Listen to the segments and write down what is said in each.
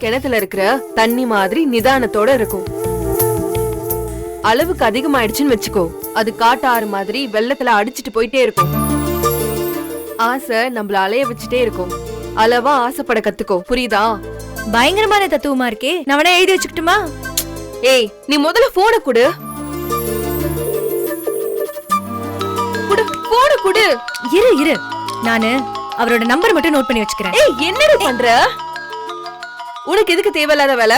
கிணத்துல இருக்கிற தண்ணி மாதிரி நிதானத்தோட இருக்கும். அளவுக்கு அதிகமாயிடுச்சுன்னு வச்சுக்கோ, அது காட்டாறு மாதிரி வெள்ளத்துல அடிச்சிட்டு போயிட்டே இருக்கும். ஆசை நம்மள அலைய வச்சுட்டே இருக்கும். அளவா ஆசைப்பட கத்துக்கோ, புரியுதா? பயங்கரமான தத்துவமா இருக்கே. நான் வேணா எழுதி வச்சுக்கிட்டுமா? ஏய், நீ முதல்ல போன குடு. போன குடு. இரு நானு அவரோட நம்பர் மட்டும் நோட் பண்ணி வச்சுக்கிறேன். ஏய், என்னடி பண்ற? உனக்கு எதுக்கு தேவையில்லாத வேலை?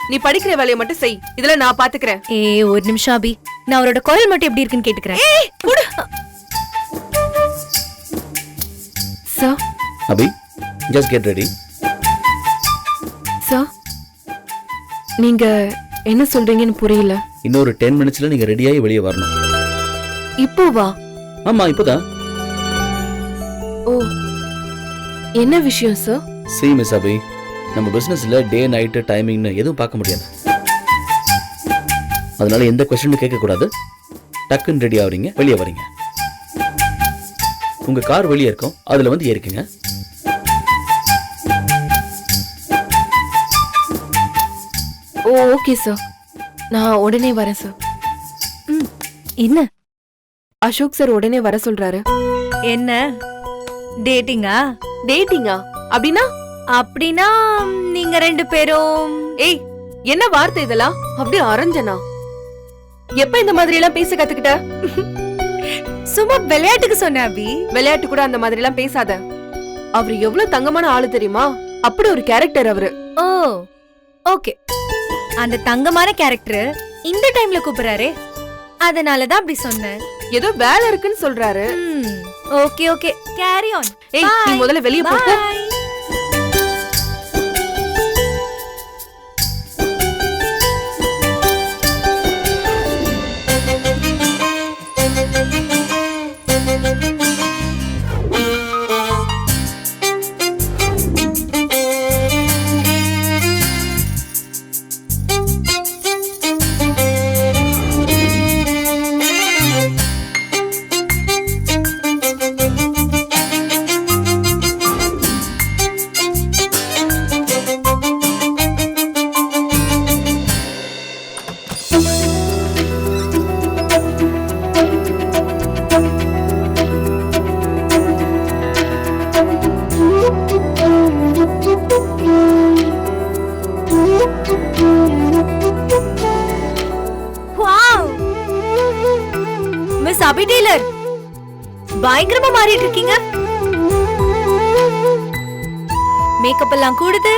நீ படிக்கிற வேலையை மட்டும் செய், இதுல நான் பாத்துக்கிறேன். ஏய், ஒரு நிமிஷம் அபி, நான் அவரோட குரல் மட்டும் எப்படி இருக்குன்னு கேட்டுக்கிறேன். ஏய், குடு. சார் அபி, ஜஸ்ட் கெட் ரெடி. சார், நீங்க என்ன சொல்றீங்கன்னு புரியல. இன்னொரு 10 மினிட்ஸ்ல நீங்க ரெடியாகி வெளியே வரணும். இப்போ வா? ஆமா, இப்போதான். ஓ, என்ன விஷயம் சார்? See மிஸ் அபி, நம்ம பிசினஸ்ல டே நைட் டைமிங்னு எதுவும் பார்க்க முடியாது. அதனால எந்த கொஸ்டினும் கேட்க கூடாது. டக்குன்னு ரெடி ஆவறீங்க, வெளியே வரீங்க. உங்க கார் வெளியே இருக்கும், அதுல வந்து ஏறிக்குங்க. ஓ, ஓகே சார், நான் உடனே வரேன் சார். என்ன அசோக் சார் உடனே வர சொல்றாரு. என்ன டேட்டிங்கா? டேட்டிங்கா? அப்படின்னா? அப்படின்னா நீங்க 2 பேரும். ஏய், என்ன வார்த்தை இதெல்லாம்? அப்படியே அரஞ்சனா? எப்ப இந்த மாதிரி எல்லாம் பேச கத்துக்கிட்ட? சும்மா விளையாட்டுக்கு சொன்ன அபி. விளையாட்டு கூட அந்த மாதிரி எல்லாம் பேசாத. அவரு எவ்வளவு தங்கமான ஆளு தெரியுமா? அப்படி ஒரு கேரக்டர் அவரு. ஓ, ஓகே. அந்த தங்கமான கேரக்டர் இந்த டைம்ல கூப்பிடுறாரே, அதனாலதான் அப்படி சொன்னேன். ஏதோ வேலை இருக்குன்னு சொல்றாரு. Okay okay, carry on. ஏய், நீ முதல்ல வெளிய போ. மிஸ் அபி டெய்லர், பயங்கரமா மாறிட்டு இருக்கீங்க. மேக்கப் எல்லாம் கூடுது,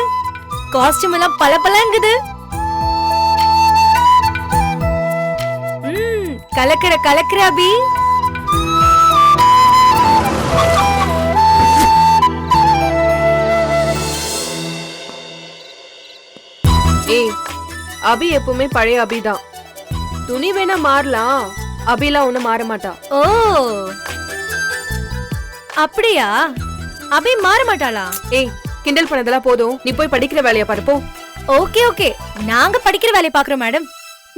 காஸ்டியூம் எல்லாம் பளபளங்குது. கலக்கிற அபி. ஏய், அபி எப்பவுமே பழைய அபிதான். துணி வேணா மாறலாம், அபிலாம் ஒண்ணு மாற மாட்டா. ஓ, அப்படியா? அபி மாற மாட்டாளா? ஏய், கிண்டல் பண்ணதெல்லாம் போதும், நீ போய் படிக்கிற வேலைய பாரு போ. ஓகே ஓகே, நாங்க படிக்கிற வேலைய பாக்குறோம் மேடம்.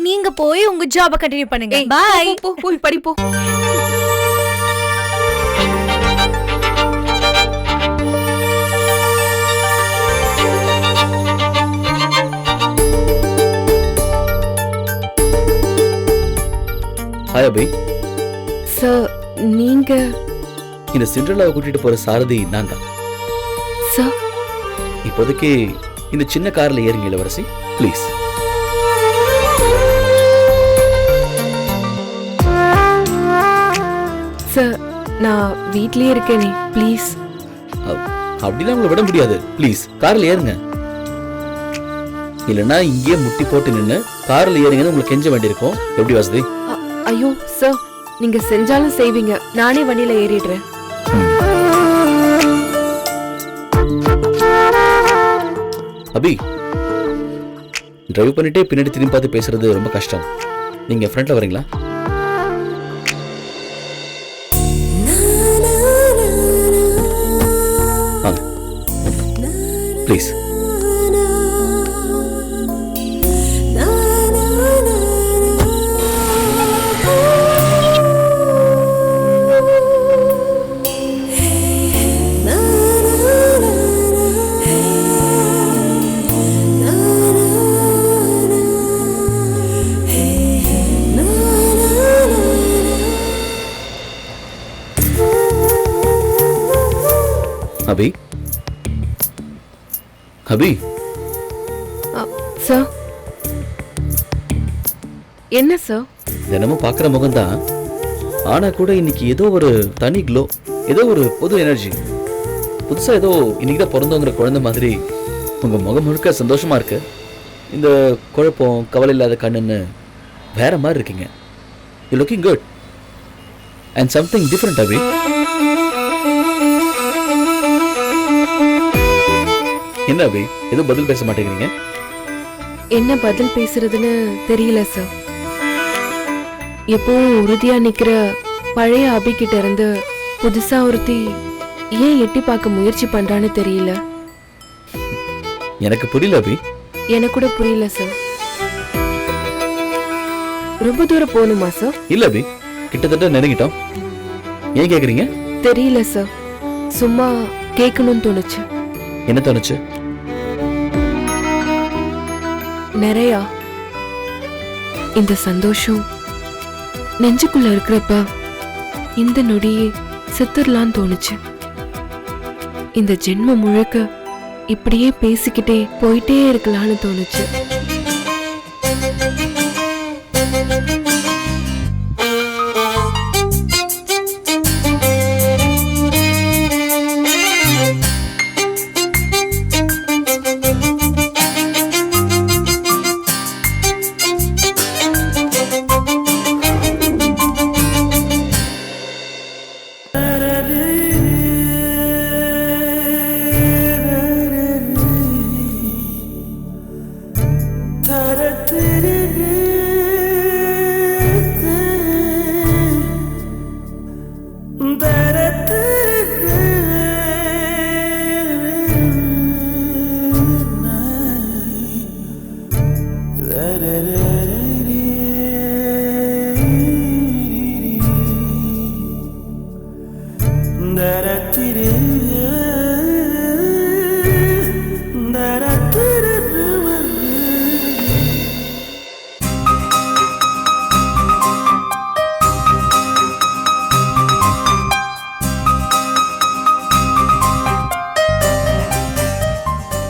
நீங்க போய் உங்க ஜாப கண்டினியூ பண்ணுங்க. பை. போ, போய் படி போ. ஹாய் அபி. சார், நீங்க? இந்த சிண்ட்ரெல்லாவை கூட்டிட்டு போற சாரதி நான் தான். சார், இப்போதைக்கு இந்த சின்ன கார்ல ஏறுங்க இளவரசி, ப்ளீஸ். சார், நான் வீட்லயே இருக்கேனே, ப்ளீஸ். அப்படிலாம் உங்களை விட முடியாது, ப்ளீஸ் கார்ல ஏறுங்க. இல்லைன்னா இங்கேயே முட்டி போட்டு நின்று கார்ல ஏறுங்கன்னு உங்களுக்கு கெஞ்ச வேண்டியிருக்கும். எப்படி வசதி? ஐயோ சார், நீங்க செஞ்சாலும் செய்வீங்க, நானே வண்டியில ஏறிடுறேன். அபி, டிரைவ் பண்ணிட்டே பின்னாடி திரும்பி பார்த்து பேசுறது ரொம்ப கஷ்டம். நீங்க ஃப்ரண்ட்ல வரீங்களா? ப்ளீஸ். அபி அபி சார் என்ன சார்? தினமும் பார்க்குற முகம்தான், ஆனா கூட இன்னைக்கு ஏதோ ஒரு தனி க்ளோ, ஏதோ ஒரு புது எனர்ஜி. புதுசா ஏதோ இன்னைக்கு தான் பிறந்தவங்கிற குழந்தை மாதிரி உங்க முகம் முழுக்க சந்தோஷமா இருக்கு. இந்த குழப்பம் கவலை இல்லாத கண்ணுன்னு வேற மாதிரி இருக்கீங்க. You looking good and something different Abhi. என்ன அபி, எதுவும் பதில் பேச மாட்டேங்கிறீங்க? என்ன பதில் பேசுறதுன்னு தெரியல சார். எப்பவும் உறுதியா நிக்கிற பழைய அபி கிட்ட இருந்து புதுசா ஒருத்தி ஏன் எட்டி பார்க்க முயற்சி பண்றான்னு தெரியல. எனக்கு புரியல அபி. எனக்கு கூட புரியல சார். ரொம்ப தூரம் போகணுமா சார்? இல்ல அபி, கிட்டத்தட்ட நெருங்கிட்டோம். ஏன் கேக்குறீங்க? தெரியல சார், சும்மா கேட்கணும்னு தோணுச்சு. என்ன தோணுச்சு? நிறையா. இந்த சந்தோஷம் நெஞ்சுக்குள்ள இருக்கிறப்ப இந்த நொடியே செத்துடலான்னு தோணுச்சு. இந்த ஜென்மம் முழுக்க இப்படியே பேசிக்கிட்டே போயிட்டே இருக்கலாம்னு தோணுச்சு.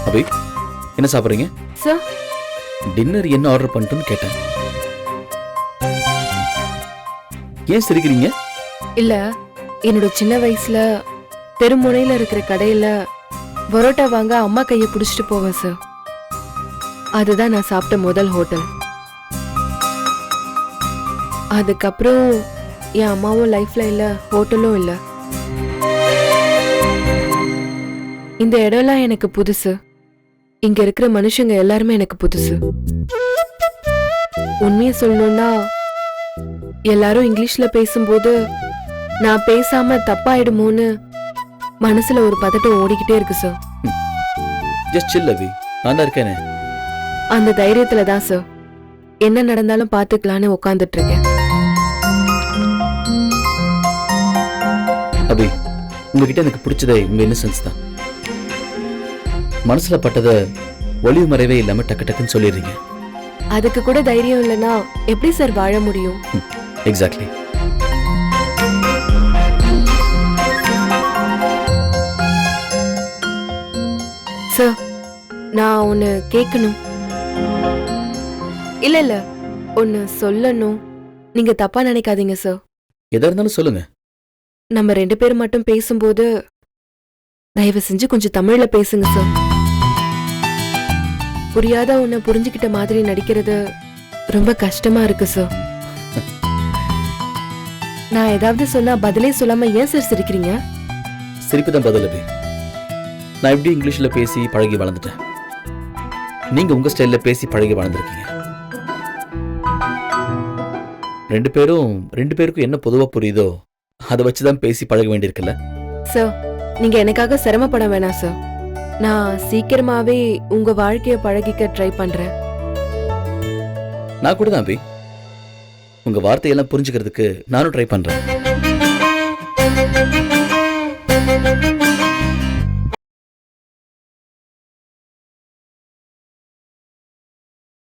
அபி, என்ன சாப்பிட்றீங்க? சார், டின்னர் என்ன ஆர்டர் பண்ணிட்டுன்னு கேட்டேன். ஏன் சிரிக்கிறீங்க? இல்ல, என்னோட சின்ன வயசுல தெருமுனையில இருக்கிற கடையில பரோட்டா வாங்க அம்மா கையை பிடிச்சிட்டு போவேன் சார். அதுதான் நான் சாப்பிட்ட முதல் ஹோட்டல். அதுக்கப்புறம் என் அம்மாவும் லைஃப்ல இல்ல, ஹோட்டலும் இல்ல. இந்த இடம்லாம் எனக்கு புதுசு. இங்க இருக்கிற மனுஷங்க எல்லாருமே எனக்கு புதுசு. உண்மையை சொல்லணும்னா, எல்லாரும் இங்கிலீஷ்ல பேசும்போது நான் பேசாம தப்பாயிடுமோன்னு மனசுல ஒரு பதட்டம் ஓடிக்கிட்டே இருக்கு சார். ஜஸ்ட் சில் அபி, நான் தான் இருக்கேனே. அந்த தைரியத்துல தான் சார் என்ன நடந்தாலும் பாத்துக்கலான்னு உட்காந்துட்டு இருக்கேன். அபி, உங்ககிட்ட எனக்கு பிடிச்சதே உங்க இன்னசென்ஸ் தான். மனசுல பட்டதை ஒளிவு மறைவே இல்லாம டக்கு டக்குன்னு சொல்லிடுறீங்க. அதுக்கு கூட தைரியம் இல்லைன்னா எப்படி சார் வாழ முடியும்? எக்ஸாக்ட்லி. சார், நான் ஒன்னு கேட்கணும். இல்ல இல்ல, ஒன்னு சொல்லணும். நீங்க தப்பா நினைக்காதீங்க சார். எதா இருந்தாலும் சொல்லுங்க. நம்ம 2 பேரும் மட்டும் பேசும்போது தயவு செஞ்சு கொஞ்சம் தமிழ்ல பேசுங்க சார். புரியாத ஒன்ன புரிஞ்சுக்கிட்ட மாதிரி நடிக்கிறது ரொம்ப கஷ்டமா இருக்கு சார். நான் ஏதாவது சொன்னா பதிலே சொல்லாம ஏன் சார் சிரிக்கிறீங்க? சிரிப்பு தான் பதில் அபி. நான் எப்படி இங்கிலீஷ்ல பேசி பழகி வளர்ந்துட்டேன், நீங்க உங்க ஸ்டைல்ல பேசி பழகி வளர்ந்துருக்கீங்க. 2 பேருக்கும் என்ன பொதுவா புரியுதோ அதை வச்சுதான் பேசி பழக வேண்டியிருக்குல்ல சார். நீங்க எனக்காக சிரமப்பட வேணாம் சார். நான் சீக்கிரமாவே உங்க வாழ்க்கைய பழகிக்க ட்ரை பண்றேன். நான் கூட தான் அபி, உங்க வார்த்தையெல்லாம் புரிஞ்சுக்கிறதுக்கு நானும் ட்ரை பண்றேன்.